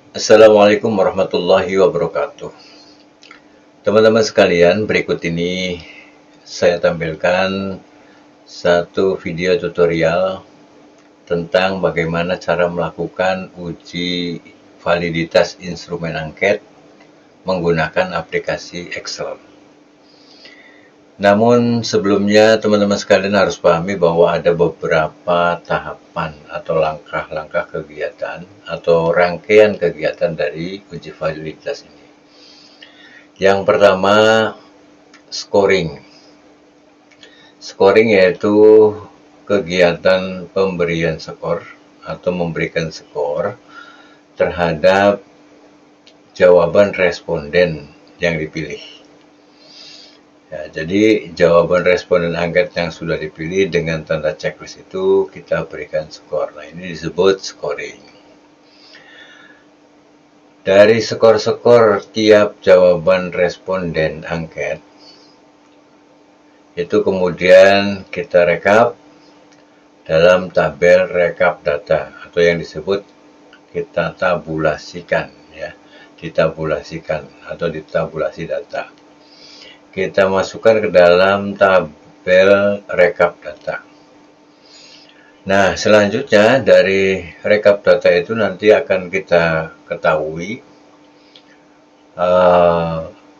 Assalamualaikum warahmatullahi wabarakatuh. Teman-teman sekalian, berikut ini saya tampilkan satu video tutorial tentang bagaimana cara melakukan uji validitas instrumen angket menggunakan aplikasi Excel. Namun sebelumnya teman-teman sekalian harus pahami bahwa ada beberapa tahapan atau langkah-langkah kegiatan atau rangkaian kegiatan dari uji validitas ini. Yang pertama, scoring. Scoring yaitu kegiatan pemberian skor atau memberikan skor terhadap jawaban responden yang dipilih. Ya, jadi jawaban responden angket yang sudah dipilih dengan tanda checklist itu kita berikan skor. Nah, ini disebut scoring. Dari skor-skor tiap jawaban responden angket, itu kemudian kita rekap dalam tabel rekap data atau yang disebut kita tabulasikan, ya, ditabulasikan atau ditabulasi data. Kita masukkan ke dalam tabel rekap data. Nah, selanjutnya dari rekap data itu nanti akan kita ketahui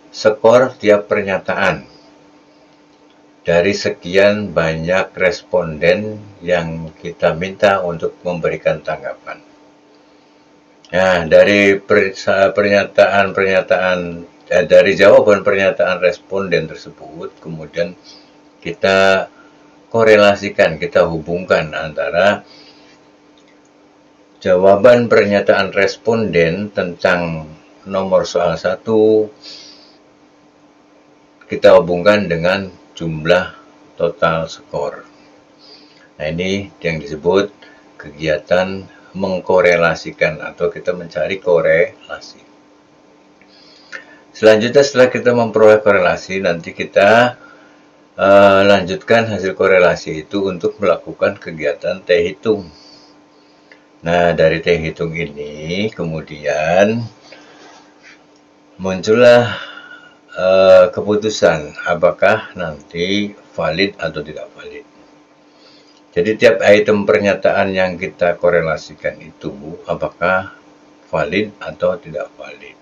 skor tiap pernyataan dari sekian banyak responden yang kita minta untuk memberikan tanggapan. Nah, dari dari jawaban pernyataan responden tersebut, kemudian kita korelasikan, kita hubungkan antara jawaban pernyataan responden tentang nomor soal 1 kita hubungkan dengan jumlah total skor. Nah, ini yang disebut kegiatan mengkorelasikan atau kita mencari korelasi. Selanjutnya setelah kita memperoleh korelasi, nanti kita lanjutkan hasil korelasi itu untuk melakukan kegiatan T-hitung. Nah, dari T-hitung ini kemudian muncullah keputusan apakah nanti valid atau tidak valid. Jadi tiap item pernyataan yang kita korelasikan itu apakah valid atau tidak valid.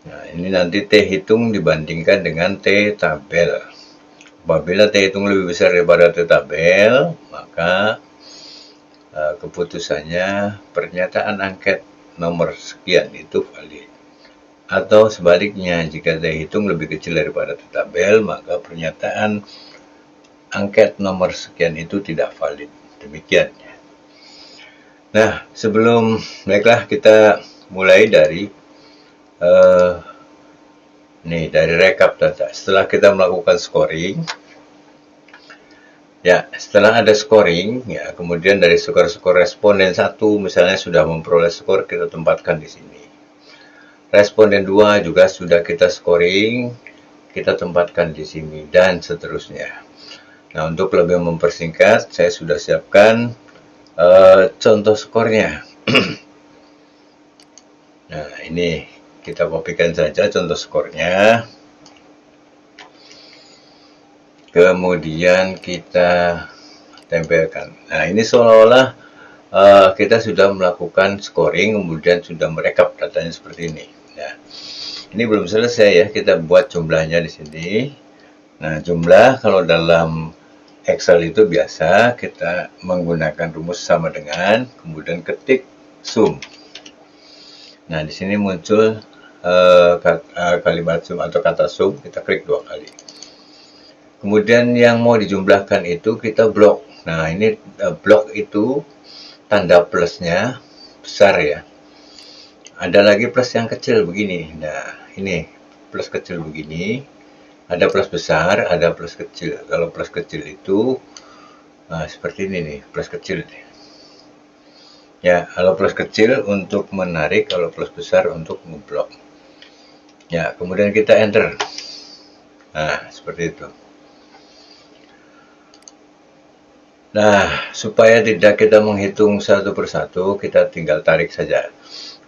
Nah, ini nanti T hitung dibandingkan dengan T tabel. Apabila T hitung lebih besar daripada T tabel, maka keputusannya pernyataan angket nomor sekian itu valid. Atau sebaliknya, jika T hitung lebih kecil daripada T tabel, maka pernyataan angket nomor sekian itu tidak valid. Demikian. Nah, baiklah kita mulai dari dari rekap data. Setelah kita melakukan scoring, ya, setelah ada scoring, ya, kemudian dari skor-skor responden 1 misalnya sudah memperoleh skor, kita tempatkan di sini. Responden 2 juga sudah kita scoring, kita tempatkan di sini, dan seterusnya. Nah, untuk lebih mempersingkat, saya sudah siapkan contoh skornya. Nah, ini kita kopikan saja contoh skornya. Kemudian kita tempelkan. Nah, ini seolah-olah kita sudah melakukan scoring, kemudian sudah merekap datanya seperti ini. Ya. Ini belum selesai ya, kita buat jumlahnya di sini. Nah, jumlah kalau dalam Excel itu biasa kita menggunakan rumus sama dengan, kemudian ketik sum. Nah, di sini muncul kalimat sum atau kata sum, kita klik 2 kali. Kemudian yang mau dijumlahkan itu kita blok. Nah, ini blok itu tanda plusnya besar ya. Ada lagi plus yang kecil begini. Nah, ini plus kecil begini. Ada plus besar, ada plus kecil. Kalau plus kecil itu seperti ini nih, plus kecil. Ya, kalau plus kecil untuk menarik, kalau plus besar untuk ngeblok. Ya, kemudian kita enter. Nah, seperti itu. Nah, supaya tidak kita menghitung satu persatu, kita tinggal tarik saja.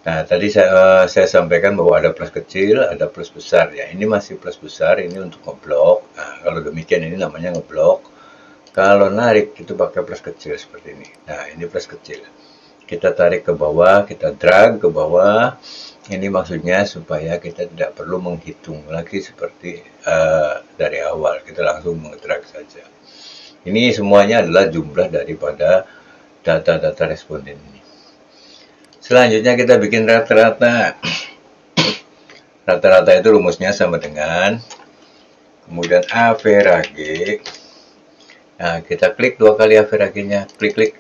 Nah, tadi saya sampaikan bahwa ada plus kecil, ada plus besar ya. Ini masih plus besar, ini untuk ngeblok. Nah, kalau demikian ini namanya ngeblok. Kalau narik itu pakai plus kecil seperti ini. Nah, ini plus kecil. Kita tarik ke bawah, kita drag ke bawah. Ini maksudnya supaya kita tidak perlu menghitung lagi seperti dari awal. Kita langsung mengdrag saja. Ini semuanya adalah jumlah daripada data-data responden ini. Selanjutnya kita bikin rata-rata. Rata-rata itu rumusnya sama dengan kemudian average. Nah, kita klik 2 kali average-nya, klik-klik.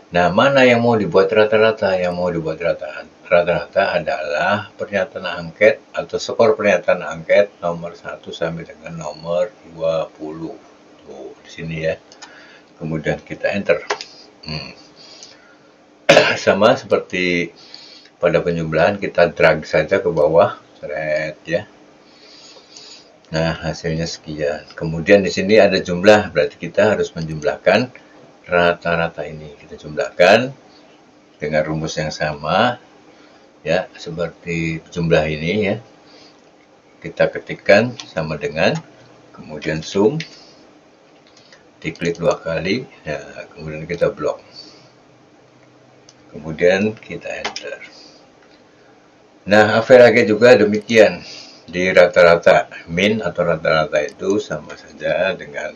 Nah, mana yang mau dibuat rata-rata? Yang mau dibuat rata-rata adalah pernyataan angket atau skor pernyataan angket nomor 1 sampai dengan nomor 20. Tuh, di sini ya. Kemudian kita enter. Sama seperti pada penjumlahan, kita drag saja ke bawah, seret ya. Nah, hasilnya sekian. Kemudian di sini ada jumlah, berarti kita harus menjumlahkan rata-rata ini. Kita jumlahkan dengan rumus yang sama ya, seperti jumlah ini ya. Kita ketikkan sama dengan, kemudian sum, diklik 2 kali, ya, kemudian kita blok. Kemudian kita enter. Nah, average juga demikian. Di rata-rata, min atau rata-rata itu sama saja dengan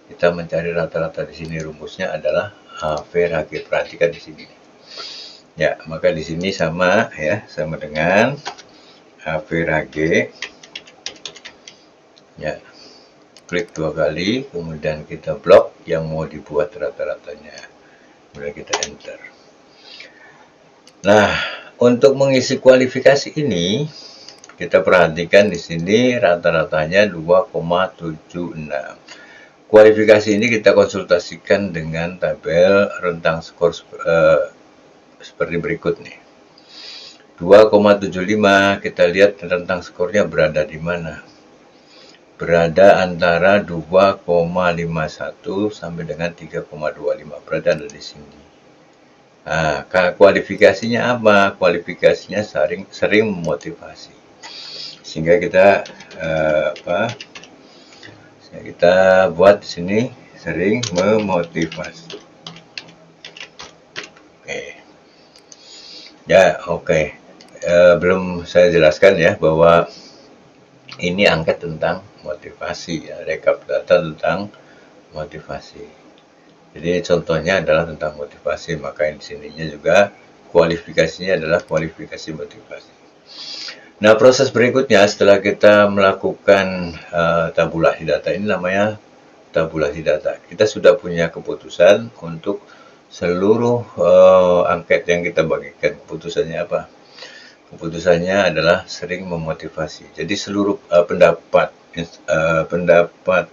kita mencari rata-rata. Di sini rumusnya adalah average. Perhatikan di sini. Ya, maka di sini sama ya, sama dengan average. Ya. Klik 2 kali, kemudian kita blok yang mau dibuat rata-ratanya. Kemudian kita enter. Nah, untuk mengisi kualifikasi ini, kita perhatikan di sini rata-ratanya 2,76. Kualifikasi ini kita konsultasikan dengan tabel rentang skor seperti berikut nih. 2,75, kita lihat rentang skornya berada di mana. Berada antara 2,51 sampai dengan 3,25, berada di sini. Nah, kualifikasinya apa? Kualifikasinya sering memotivasi. Sehingga kita kita buat di sini sering memotivasi. Oke. Ya, oke. Belum saya jelaskan ya bahwa ini angket tentang motivasi ya, rekap data tentang motivasi. Jadi contohnya adalah tentang motivasi, maka di sininya juga kualifikasinya adalah kualifikasi motivasi. Nah, proses berikutnya setelah kita melakukan tabulasi data, ini namanya tabulasi data. Kita sudah punya keputusan untuk seluruh angket yang kita bagikan. Keputusannya apa? Keputusannya adalah sering memotivasi. Jadi seluruh pendapat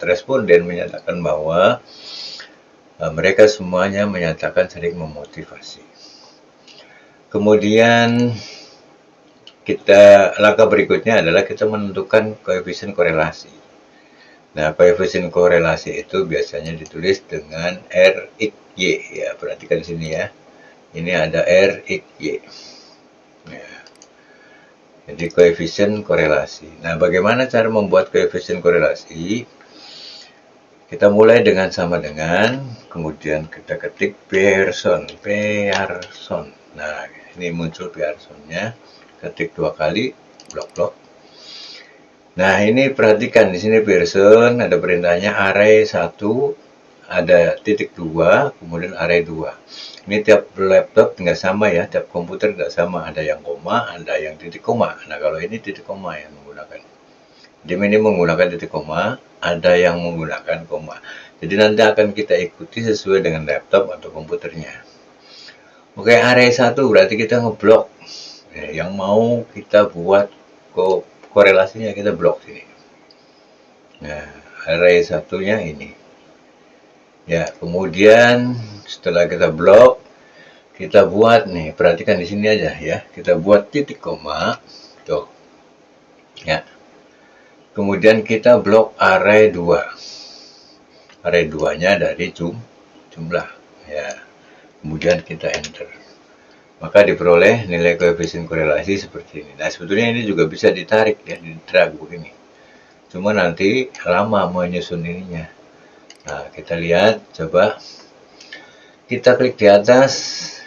responden menyatakan bahwa mereka semuanya menyatakan sering memotivasi. Kemudian langkah berikutnya adalah kita menentukan koefisien korelasi. Nah, koefisien korelasi itu biasanya ditulis dengan R/Y ya. Perhatikan di sini ya. Ini ada R/Y. Ya. Jadi koefisien korelasi. Nah, bagaimana cara membuat koefisien korelasi? Kita mulai dengan sama dengan, kemudian kita ketik Pearson. Nah, ini muncul Pearsonnya. Ketik 2 kali, blok. Nah, ini perhatikan di sini Pearson ada perintahnya array 1, ada titik 2, kemudian array 2. Ini tiap laptop nggak sama ya, tiap komputer nggak sama. Ada yang koma, ada yang titik koma. Nah, kalau ini titik koma yang menggunakan. Ini menggunakan titik koma, ada yang menggunakan koma. Jadi nanti akan kita ikuti sesuai dengan laptop atau komputernya. Oke, array 1 berarti kita ngeblok. Yang mau kita buat korelasinya kita blok sini. Nah, array 1-nya ini. Ya, kemudian setelah kita blok, kita buat nih, perhatikan di sini aja ya. Kita buat titik koma, tuh. Ya. Kemudian kita blok array 2. Array 2-nya dari jumlah. Ya, kemudian kita enter. Maka diperoleh nilai koefisien korelasi seperti ini. Nah, sebetulnya ini juga bisa ditarik ya, di drag begini. Cuma nanti lama menyusun ininya. Nah, kita lihat, coba kita klik di atas.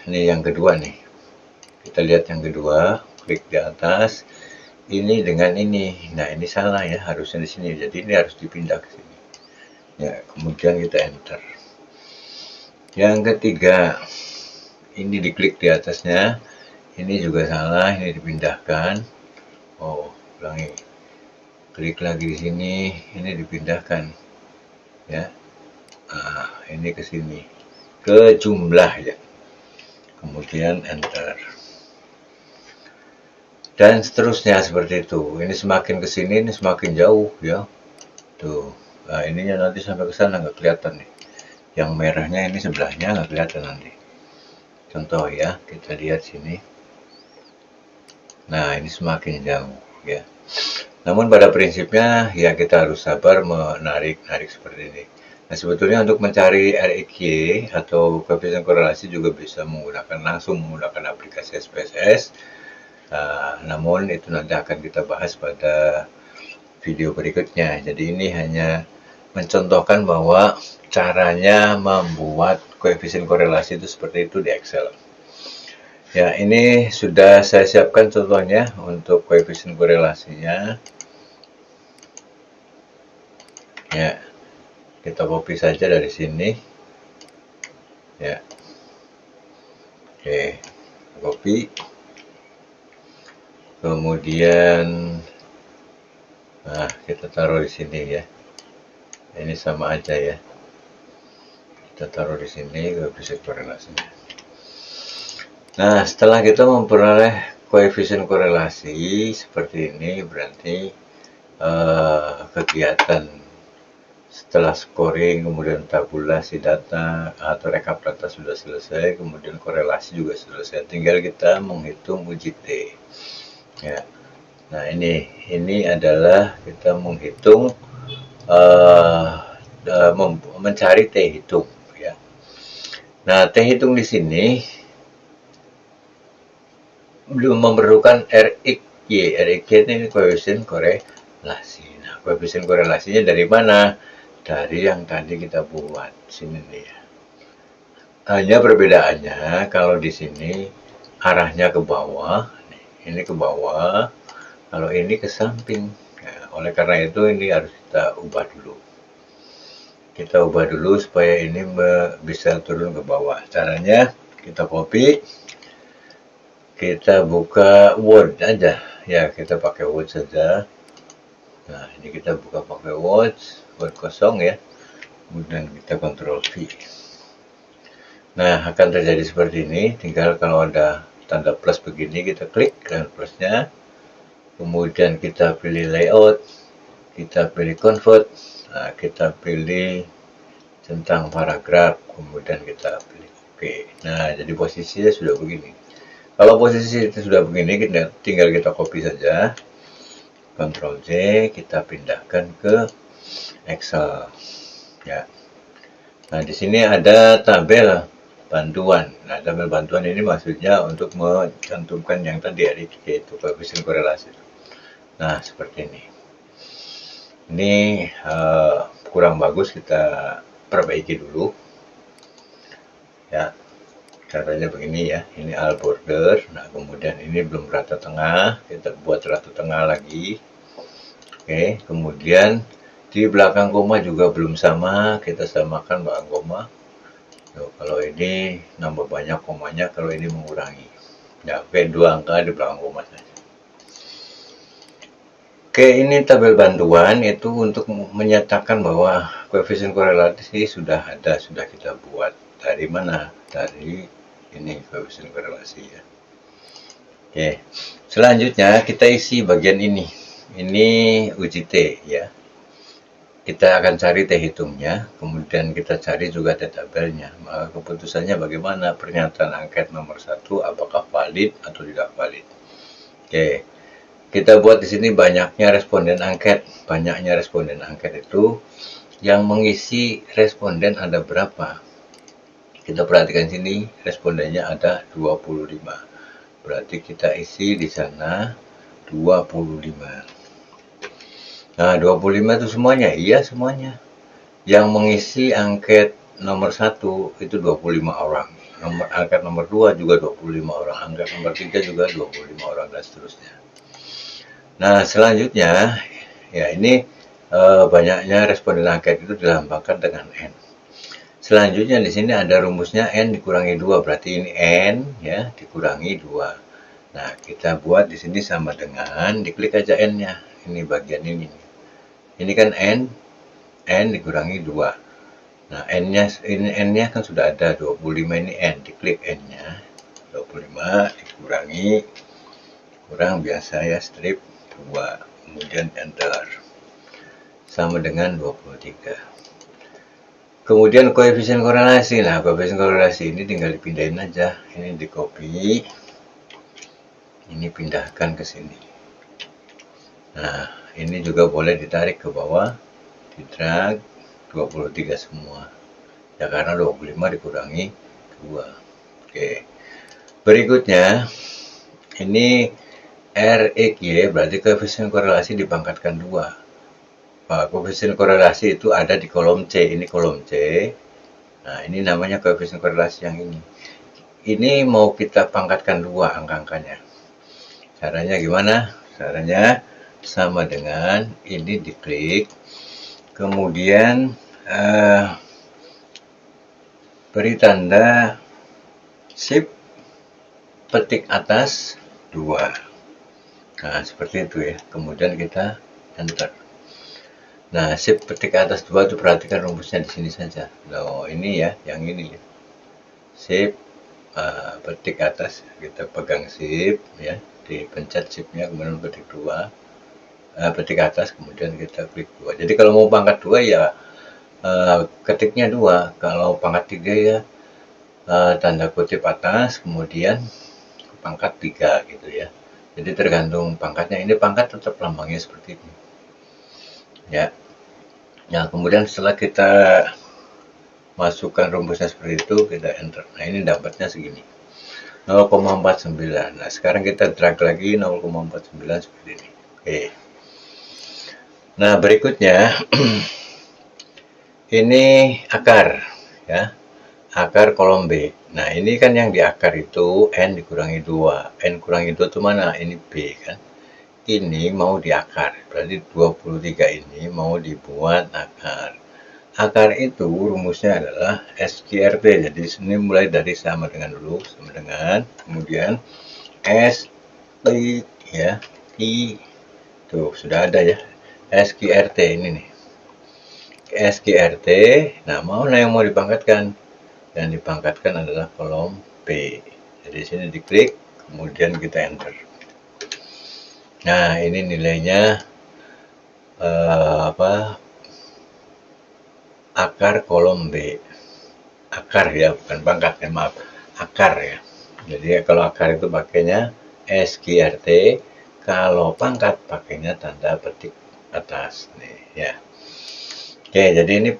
Ini yang kedua nih. Kita lihat yang kedua, klik di atas. Ini dengan ini. Nah, ini salah ya, harusnya di sini. Jadi ini harus dipindah ke sini. Ya, kemudian kita enter. Yang ketiga, ini diklik di atasnya. Ini juga salah, ini dipindahkan. Oh, ulangi. Klik lagi di sini, ini dipindahkan. Ya. Ini ke sini. Ke jumlah ya. Kemudian enter. Dan seterusnya seperti itu. Ini semakin ke sini, ini semakin jauh ya. Tuh. Nah, ininya nanti sampai ke sana nggak kelihatan nih. Yang merahnya ini sebelahnya nggak kelihatan nanti. Contoh ya, kita lihat sini. Nah, ini semakin jauh ya. Namun pada prinsipnya ya kita harus sabar menarik seperti ini. Nah, sebetulnya untuk mencari RIQ atau koefisien korelasi juga bisa langsung menggunakan aplikasi SPSS. Namun itu nanti akan kita bahas pada video berikutnya. Jadi ini hanya mencontohkan bahwa caranya membuat koefisien korelasi itu seperti itu di Excel. Ya, ini sudah saya siapkan contohnya untuk koefisien korelasinya. Ya, kita copy saja dari sini. Ya, oke, copy. Kemudian, nah kita taruh di sini ya. Ini sama aja ya. Kita taruh di sini koefisien korelasinya. Nah, setelah kita memperoleh koefisien korelasi seperti ini, berarti kegiatan setelah scoring, kemudian tabulasi data atau rekap data sudah selesai, kemudian korelasi juga selesai. Tinggal kita menghitung uji T. Ya. Nah, ini adalah kita menghitung mencari T hitung ya. Nah, T hitung di sini belum memerlukan RIQ. RIQ ini koefisien korelasi. Nah, koefisien korelasinya dari mana? Dari yang tadi kita buat. Sini nih ya. Hanya perbedaannya kalau di sini arahnya ke bawah, ini ke bawah, kalau ini ke samping. Nah, oleh karena itu ini harus kita ubah dulu. Kita ubah dulu supaya ini bisa turun ke bawah. Caranya kita copy. Kita buka Word aja ya, kita pakai Word saja. Nah, ini kita buka pakai Word kosong ya, kemudian kita Ctrl V. Nah, akan terjadi seperti ini. Tinggal kalau ada tanda plus begini, kita klik dan plusnya, kemudian kita pilih layout, kita pilih convert, nah, kita pilih centang paragraf, kemudian kita pilih OK. Nah, jadi posisinya sudah begini. Kalau posisi itu sudah begini, tinggal kita copy saja, Ctrl J, kita pindahkan ke Excel. Ya. Nah, di sini ada tabel bantuan. Nah, tabel bantuan ini maksudnya untuk mencantumkan yang tadi yaitu koefisien korelasi. Nah, seperti ini. Ini kurang bagus, kita perbaiki dulu. Ya. Caranya begini ya, ini all border. Nah, kemudian ini belum rata tengah, kita buat rata tengah lagi. Oke, kemudian di belakang koma juga belum sama, kita samakan belakang koma. Tuh, kalau ini nambah banyak komanya, kalau ini mengurangi. Ya, oke, 2 angka di belakang koma saja. Oke, ini tabel bantuan itu untuk menyatakan bahwa koefisien korelasi sudah ada, sudah kita buat. Dari mana? Dari ini koefisien korelasi ya. Oke, selanjutnya kita isi bagian ini. Ini uji T ya. Kita akan cari T hitungnya, kemudian kita cari juga T tabelnya. Maka keputusannya bagaimana? Pernyataan angket nomor 1 apakah valid atau tidak valid. Oke. Kita buat di sini banyaknya responden angket. Banyaknya responden angket itu yang mengisi responden ada berapa? Kita perhatikan sini, respondennya ada 25. Berarti kita isi di sana 25. Nah, 25 itu semuanya? Iya, semuanya. Yang mengisi angket nomor 1 itu 25 orang. Angket nomor 2 juga 25 orang. Angket nomor 3 juga 25 orang, dan seterusnya. Nah, selanjutnya, ya ini banyaknya responden angket itu dilambangkan dengan N. Selanjutnya di sini ada rumusnya N dikurangi 2, berarti ini N ya dikurangi 2. Nah, kita buat di sini sama dengan, diklik aja N-nya. Ini bagian ini. Ini kan N dikurangi 2. Nah, N-nya kan sudah ada 25, ini N, diklik N-nya. 25 dikurangi, kurang biasa ya, strip 2. Kemudian enter. Sama dengan 23. Kemudian koefisien korelasi. Nah, koefisien korelasi ini tinggal dipindahin aja. Ini di copy. Ini pindahkan ke sini. Nah, ini juga boleh ditarik ke bawah. Di drag 23 semua. Ya, karena 25 dikurangi 2. Oke. Berikutnya, ini RXY berarti koefisien korelasi dipangkatkan 2. Koefisien korelasi itu ada di kolom C. Ini kolom C. Nah, ini namanya koefisien korelasi yang ini. Ini mau kita pangkatkan 2 angka-angkanya. Caranya gimana? Caranya sama dengan ini diklik. Kemudian beri tanda shift petik atas 2. Nah, seperti itu ya. Kemudian kita enter. Nah, shift petik atas 2 itu perhatikan rumusnya di sini saja. Loh, ini ya, yang ini ya. Shift petik atas, kita pegang shift ya, dipencet shiftnya, kemudian petik 2, petik atas, kemudian kita klik 2. Jadi kalau mau pangkat 2 ya ketiknya 2. Kalau pangkat 3 ya tanda kutip atas, kemudian pangkat 3 gitu ya. Jadi tergantung pangkatnya. Ini pangkat tetap lambangnya seperti ini. Ya. Nah, kemudian setelah kita masukkan rumusnya seperti itu, kita enter. Nah, ini dapatnya segini. 0,49. Nah, sekarang kita drag lagi 0,49 seperti ini. Oke. Nah, berikutnya ini akar ya. Akar kolom B. Nah, ini kan yang di akar itu N dikurangi 2. N kurangi 2 itu mana? Ini B kan. Ini mau di akar, berarti 23 ini mau dibuat akar. Akar itu rumusnya adalah SQRT. Jadi ini mulai dari sama dengan dulu, sama dengan, kemudian S I ya, I tuh sudah ada ya. SQRT ini nih. SQRT. Nah, mana yang mau dipangkatkan? Yang dipangkatkan adalah kolom P. Jadi sini diklik, kemudian kita enter. Nah, ini nilainya akar kolom B. Akar ya, bukan pangkat ya, maaf. Akar ya. Jadi kalau akar itu pakainya SQRT, kalau pangkat pakainya tanda petik atas nih ya. Oke, jadi ini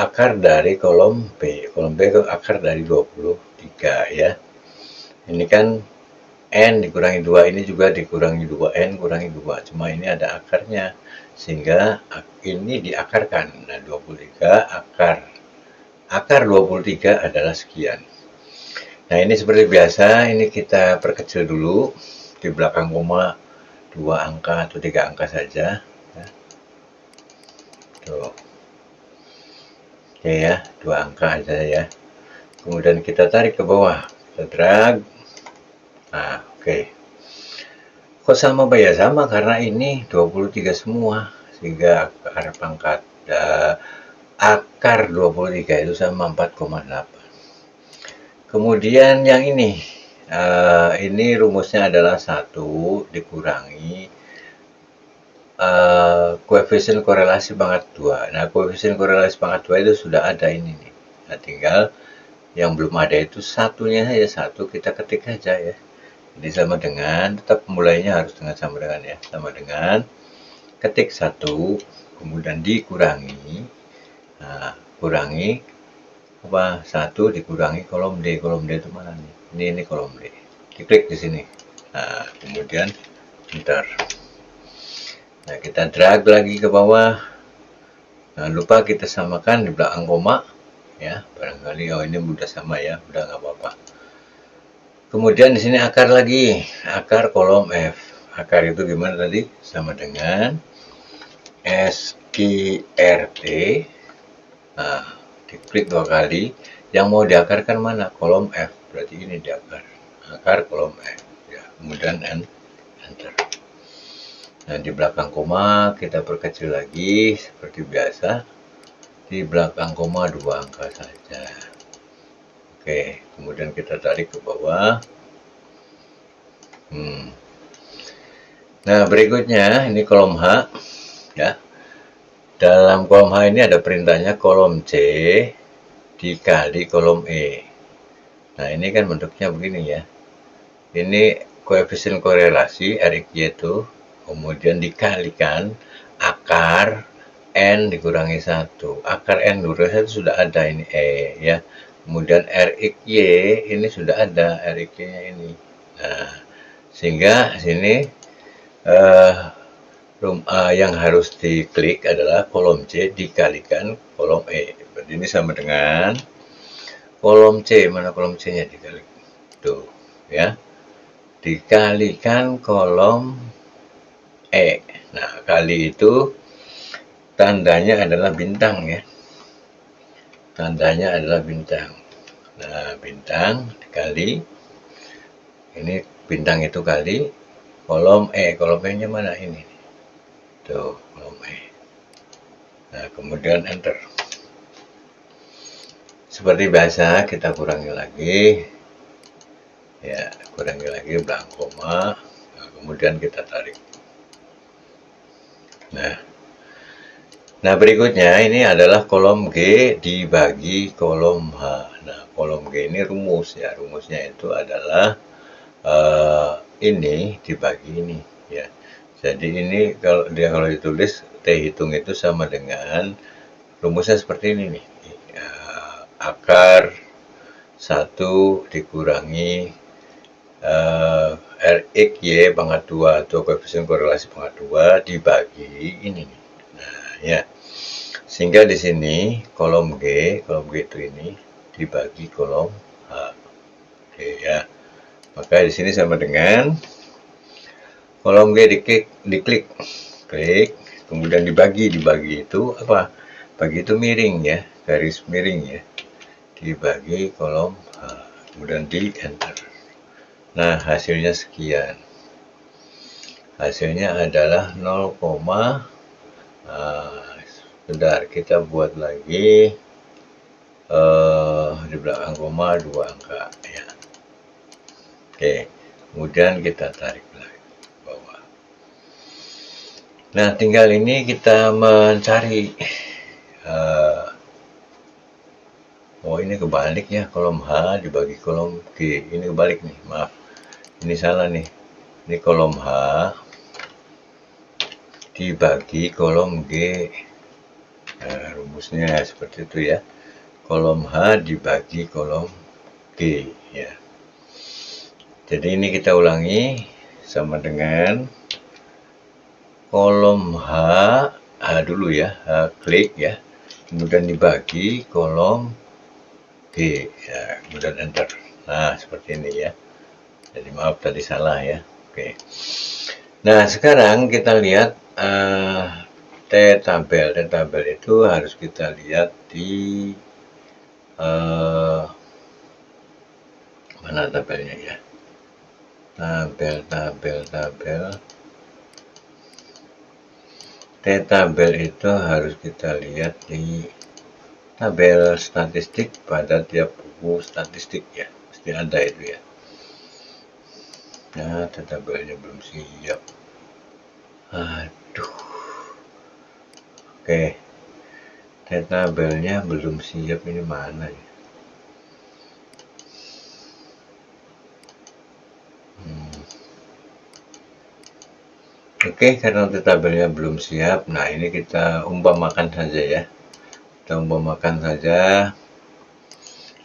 akar dari kolom B. Kolom B itu akar dari 23 ya. Ini kan N dikurangi 2, ini juga dikurangi 2, N kurangi 2. Cuma ini ada akarnya, sehingga ini diakarkan. Nah, 23 akar. Akar 23 adalah sekian. Nah, ini seperti biasa, ini kita perkecil dulu. Di belakang koma 2 angka atau 3 angka saja. Tuh. Oke ya, 2 angka aja ya. Kemudian kita tarik ke bawah. Kita drag. Nah, oke. Kok sama Pak ya? Sama karena ini 23 semua. Sehingga akar pangkat akar 23 itu sama 4,8. Kemudian yang ini rumusnya adalah 1 dikurangi koefisien korelasi pangkat 2. Nah, koefisien korelasi pangkat 2 itu sudah ada ini nih. Nah, tinggal yang belum ada itu satunya saja, 1 kita ketik aja ya. Jadi sama dengan, tetap mulainya harus dengan sama dengan ya. Sama dengan ketik 1, kemudian dikurangi. Nah, kurangi apa 1 dikurangi kolom D. Kolom D itu mana nih? Ini kolom D. Diklik di sini. Nah, kemudian enter. Nah, kita drag lagi ke bawah. Jangan lupa kita samakan di belakang koma, ya. Barangkali ini mudah sama ya, udah nggak apa-apa. Kemudian di sini akar lagi, akar kolom F. Akar itu gimana tadi? Sama dengan SQRT. Nah, diklik 2 kali. Yang mau diakarkan mana? Kolom F. Berarti ini diakar. Akar kolom F. Ya, kemudian enter. Nah, di belakang koma kita perkecil lagi seperti biasa. Di belakang koma 2 angka saja. Oke, kemudian kita tarik ke bawah. Nah, berikutnya ini kolom H, ya. Dalam kolom H ini ada perintahnya kolom C dikali kolom E. Nah, ini kan bentuknya begini ya. Ini koefisien korelasi RX itu kemudian dikalikan akar N dikurangi 1. Akar N dikurangi 1 sudah ada, ini E ya. Kemudian RXY ini sudah ada, RXY-nya ini. Nah, sehingga sini yang harus diklik adalah kolom C dikalikan kolom E. Berarti ini sama dengan kolom C. Mana kolom C-nya dikalik? Tuh, ya. Dikalikan kolom E. Nah, kali itu tandanya adalah bintang ya. Tandanya adalah bintang. Nah, bintang dikali, ini bintang itu kali kolom E. Kolom E-nya mana? Ini. Tuh, kolom E. Nah, kemudian enter. Seperti biasa, kita kurangi lagi. Ya, kurangi lagi belakang koma. Nah, kemudian kita tarik. Nah, berikutnya ini adalah kolom G dibagi kolom H. Nah, kolom G ini rumus ya. Rumusnya itu adalah ini dibagi ini ya. Jadi ini kalau ditulis T hitung itu sama dengan rumusnya seperti ini nih. Akar 1 dikurangi RXY pangkat 2 atau koefisien korelasi pangkat 2 dibagi ini nih. Nah, ya. Sehingga di sini kolom G itu ini dibagi kolom H. Oke ya. Maka di sini sama dengan kolom G diklik, klik, kemudian dibagi itu apa? Bagi itu miring ya, garis miring ya. Dibagi kolom H, kemudian di enter. Nah, hasilnya sekian. Hasilnya adalah 0, sebentar, kita buat lagi di belakang koma 2 angka ya. Oke, kemudian kita tarik lagi ke bawah. Nah, tinggal ini kita mencari oh, ini kebalik ya, kolom H dibagi kolom G. Ini kebalik nih, maaf. Ini salah nih. Ini kolom H dibagi kolom G. Nah, rumusnya seperti itu ya. Kolom H dibagi kolom G ya. Jadi ini kita ulangi sama dengan kolom H dulu ya, klik ya. Kemudian dibagi kolom G ya, kemudian enter. Nah, seperti ini ya. Jadi maaf tadi salah ya. Oke. Nah, sekarang kita lihat T-tabel. T-tabel itu harus kita lihat di mana tabelnya ya? Tabel. T-tabel itu harus kita lihat di tabel statistik pada tiap buku statistik ya. Mesti ada itu ya. Nah, T-tabelnya belum siap. Aduh. Oke. T-tabelnya belum siap, ini mana ya? Oke, karena tabelnya belum siap, nah ini kita umpamakan saja ya. Kita umpamakan saja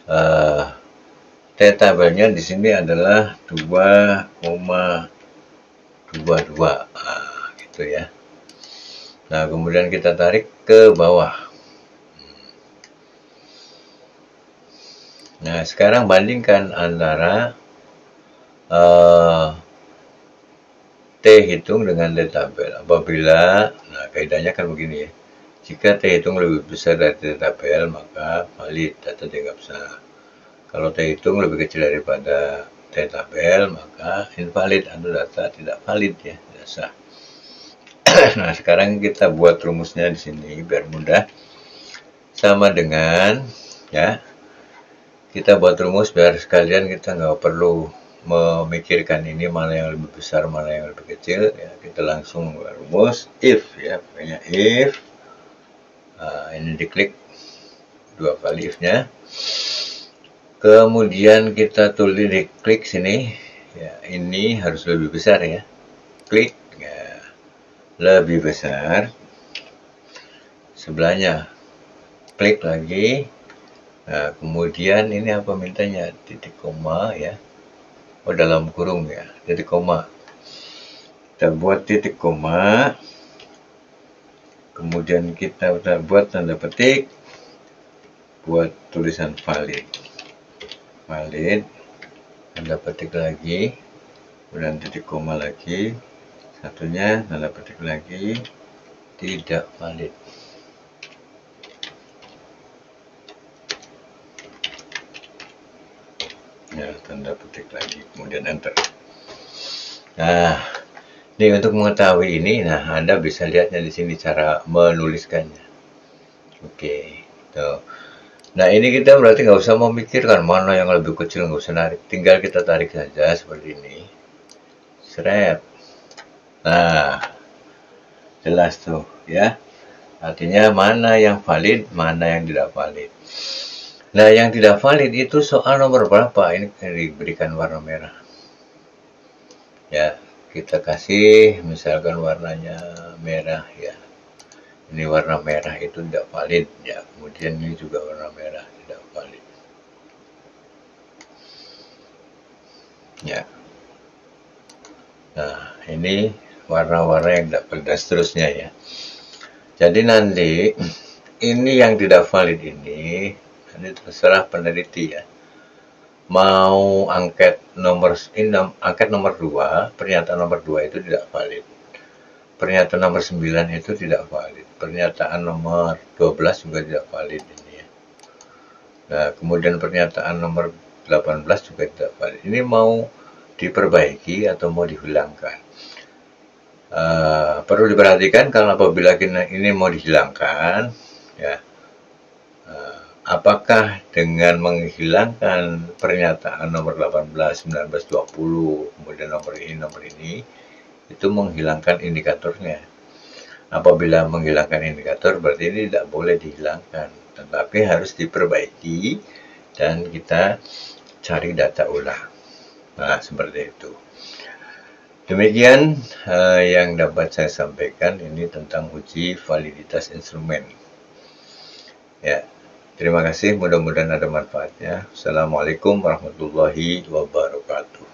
Uh, T tabelnya di sini adalah 2,22. Gitu ya. Nah, kemudian kita tarik ke bawah. Nah, sekarang bandingkan antara T hitung dengan T tabel. Apabila, nah kaidahnya kan begini ya. Jika T hitung lebih besar dari T tabel, maka valid, data dianggap sah. Kalau T hitung lebih kecil daripada T tabel, maka invalid atau data tidak valid ya, tidak sah. Nah, sekarang kita buat rumusnya di sini biar mudah. Sama dengan ya, kita buat rumus biar sekalian kita nggak perlu memikirkan ini mana yang lebih besar, mana yang lebih kecil ya. Kita langsung buat rumus if ya, pokoknya if. Ini diklik 2 kali if-nya. Kemudian kita tulis di klik sini ya, ini harus lebih besar ya. Klik ya, lebih besar. Sebelahnya klik lagi. Nah, kemudian ini apa mintanya? Titik koma ya. Oh, dalam kurung ya, titik koma. Kita buat titik koma. Kemudian kita buat tanda petik. Buat tulisan valid. Valid. Tanda petik lagi. Kemudian titik koma lagi. Satunya tanda petik lagi. Tidak valid. Ya, tanda petik lagi, kemudian enter. Nah, ini untuk mengetahui ini, nah Anda bisa lihatnya di sini cara menuliskannya. Oke, tuh. Nah, ini kita berarti nggak usah memikirkan mana yang lebih kecil, nggak usah narik. Tinggal kita tarik saja seperti ini. Seret. Nah, jelas tuh ya. Artinya mana yang valid, mana yang tidak valid. Nah, yang tidak valid itu soal nomor berapa? Ini diberikan warna merah. Ya, kita kasih misalkan warnanya merah ya. Ini warna merah itu tidak valid ya. Kemudian ini juga warna merah tidak valid. Ya. Nah, ini warna-warna yang tidak valid dan seterusnya ya. Jadi nanti ini yang tidak valid ini terserah peneliti ya. Mau angket nomor 2, pernyataan nomor 2 itu tidak valid. Pernyataan nomor 9 itu tidak valid. Pernyataan nomor 12 juga tidak valid ini ya. Nah, kemudian pernyataan nomor 18 juga tidak valid. Ini mau diperbaiki atau mau dihilangkan. Perlu diperhatikan kalau apabila ini mau dihilangkan ya, apakah dengan menghilangkan pernyataan nomor 18, 19, 20, kemudian nomor ini, itu menghilangkan indikatornya. Apabila menghilangkan indikator, berarti ini tidak boleh dihilangkan, tetapi harus diperbaiki dan kita cari data ulang. Nah, seperti itu. Demikian yang dapat saya sampaikan ini tentang uji validitas instrumen. Ya, terima kasih. Mudah-mudahan ada manfaatnya. Assalamualaikum warahmatullahi wabarakatuh.